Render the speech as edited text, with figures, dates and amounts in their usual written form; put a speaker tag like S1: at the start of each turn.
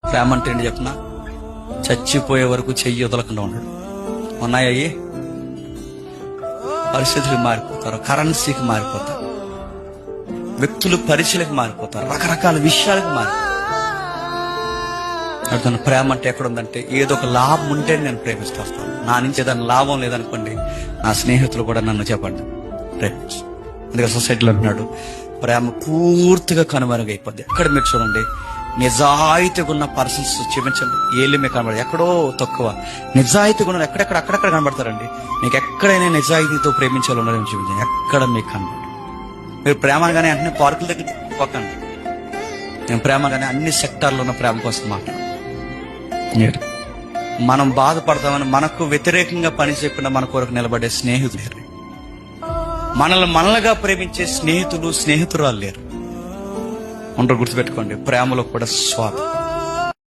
S1: ప్రేమ అంటే ఏంటి చెప్పిన, చచ్చిపోయే వరకు చెయ్యి వదలకుండా ఉండడు. ఉన్నాయి పరిస్థితులకు మారిపోతారు, కరెన్సీకి మారిపోతారు, వ్యక్తులు పరిచయలకు మారిపోతారు, రకరకాల విషయాలకు మారిపోతారు. అర్థం ప్రేమ అంటే ఎక్కడ ఉందంటే, ఏదో ఒక లాభం ఉంటే నేను ప్రేమిస్తూ వస్తాను. నా నుంచి ఏదైనా లాభం లేదనుకోండి, నా స్నేహితులు కూడా నన్ను చెప్పండి ప్రేమించు. అందుకే సొసైటీలో అంటున్నాడు, ప్రేమ పూర్తిగా కనుమరుగైపోద్ది. ఎక్కడ మీరు చూడండి, నిజాయితీగా ఉన్న పర్సన్స్ చూపించండి, ఏళ్ళు మీకు కనబడదు. ఎక్కడో తక్కువ నిజాయితీగా ఉన్న అక్కడక్కడ కనబడతారండి. మీకు ఎక్కడైనా నిజాయితీతో ప్రేమించాలి ఉన్నారని చూపించండి, ఎక్కడ మీకు కనబడదు. మీరు ప్రేమగానే అన్ని పార్కుల దగ్గర పోకండి. నేను ప్రేమగానే అన్ని సెక్టార్లో ఉన్న ప్రేమ కోసం మాట్లాడు. మనం బాధపడతామని మనకు వ్యతిరేకంగా పని చేయకుండా మన కొరకు నిలబడే స్నేహితులు లేరు. మనల్గా ప్రేమించే స్నేహితురాలు లేరు. ఉండరు. గుర్తుపెట్టుకోండి, ప్రేమలో కూడా స్వార్థం.